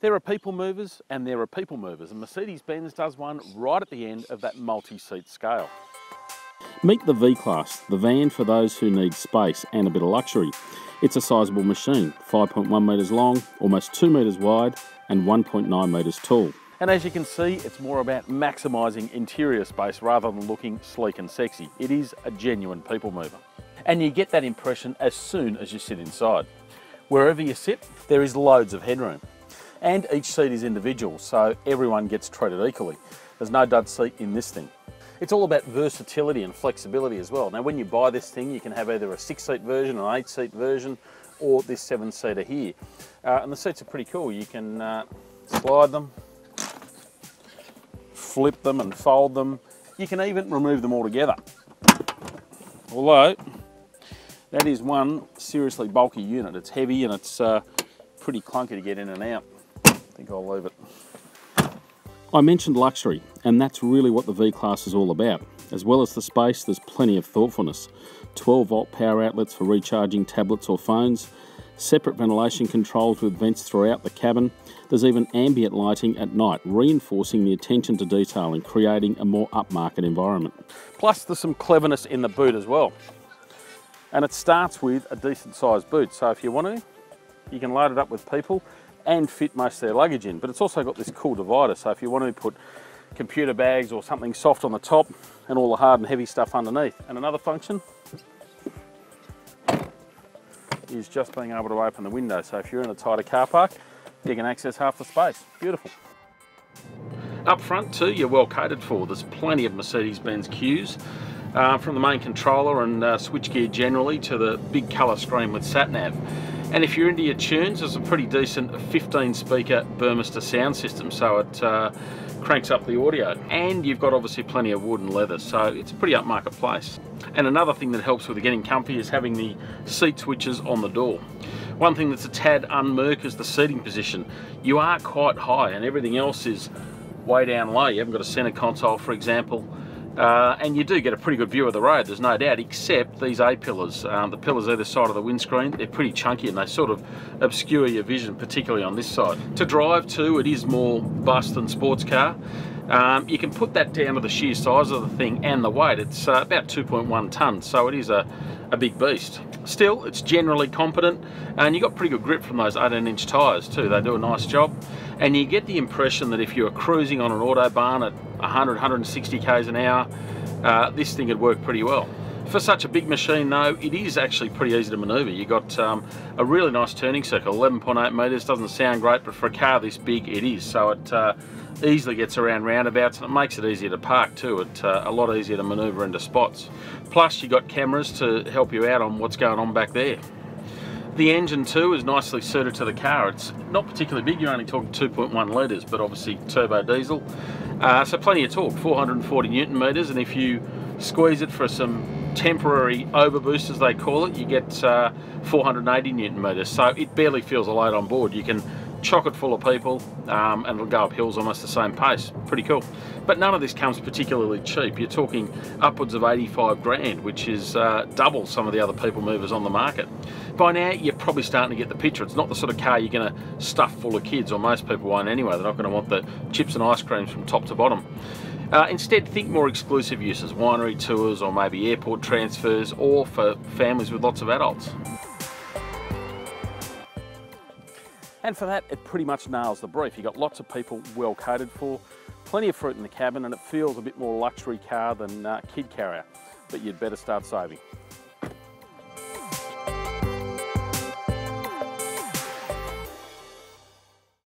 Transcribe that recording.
There are people movers and there are people movers, and Mercedes-Benz does one right at the end of that multi-seat scale. Meet the V-Class, the van for those who need space and a bit of luxury. It's a sizable machine, 5.1 metres long, almost 2 metres wide and 1.9 metres tall. And as you can see, it's more about maximising interior space rather than looking sleek and sexy. It is a genuine people mover. And you get that impression as soon as you sit inside. Wherever you sit, there is loads of headroom. And each seat is individual, so everyone gets treated equally. There's no dud seat in this thing. It's all about versatility and flexibility as well. Now when you buy this thing, you can have either a 6-seat version, an 8-seat version, or this 7-seater here. And the seats are pretty cool. You can slide them, flip them and fold them. You can even remove them all together. Although, that is one seriously bulky unit. It's heavy and it's pretty clunky to get in and out. I think I'll leave it. I mentioned luxury, and that's really what the V-Class is all about. As well as the space, there's plenty of thoughtfulness. 12-volt power outlets for recharging tablets or phones, separate ventilation controls with vents throughout the cabin. There's even ambient lighting at night, reinforcing the attention to detail and creating a more upmarket environment. Plus there's some cleverness in the boot as well. And it starts with a decent sized boot, so if you want to, you can load it up with people and fit most of their luggage in. But it's also got this cool divider, so if you want to put computer bags or something soft on the top and all the hard and heavy stuff underneath. And another function is just being able to open the window, so if you're in a tighter car park, you can access half the space. Beautiful. Up front too, you're well catered for. There's plenty of Mercedes-Benz cues, from the main controller and switchgear generally to the big colour screen with sat-nav. And if you're into your tunes, there's a pretty decent 15-speaker Burmester sound system, so it cranks up the audio. And you've got obviously plenty of wood and leather, so it's a pretty upmarket place. And another thing that helps with getting comfy is having the seat switches on the door. One thing that's a tad unmerk is the seating position. You are quite high and everything else is way down low. You haven't got a centre console, for example. And you do get a pretty good view of the road, there's no doubt, except these A-pillars. The pillars either side of the windscreen, they're pretty chunky and they sort of obscure your vision, particularly on this side. To drive too, it is more bus than sports car. You can put that down to the sheer size of the thing and the weight. It's about 2.1 tonnes, so it is a big beast. Still, it's generally competent, and you got pretty good grip from those 18-inch tyres too. They do a nice job, and you get the impression that if you're cruising on an autobahn at 100, 160 k's an hour, this thing would work pretty well. For such a big machine though, it is actually pretty easy to manoeuvre. You got a really nice turning circle, 11.8 metres. Doesn't sound great, but for a car this big, it is. So it easily gets around roundabouts, and it makes it easier to park too. It's a lot easier to manoeuvre into spots. Plus you got cameras to help you out on what's going on back there. The engine too is nicely suited to the car. It's not particularly big, you're only talking 2.1 litres, but obviously turbo diesel. So plenty of torque, 440 Newton meters, and if you squeeze it for some temporary overboost, as they call it, you get 480 Newton meters. So it barely feels a load on board. You can chock it full of people and it'll go up hills almost the same pace. Pretty cool. But none of this comes particularly cheap. You're talking upwards of 85 grand, which is double some of the other people movers on the market. By now you're probably starting to get the picture. It's not the sort of car you're going to stuff full of kids, or most people won't anyway. They're not going to want the chips and ice creams from top to bottom. Instead, think more exclusive uses, winery tours or maybe airport transfers, or for families with lots of adults. And for that, it pretty much nails the brief. You've got lots of people well catered for, plenty of fruit in the cabin, and it feels a bit more luxury car than kid carrier, but you'd better start saving.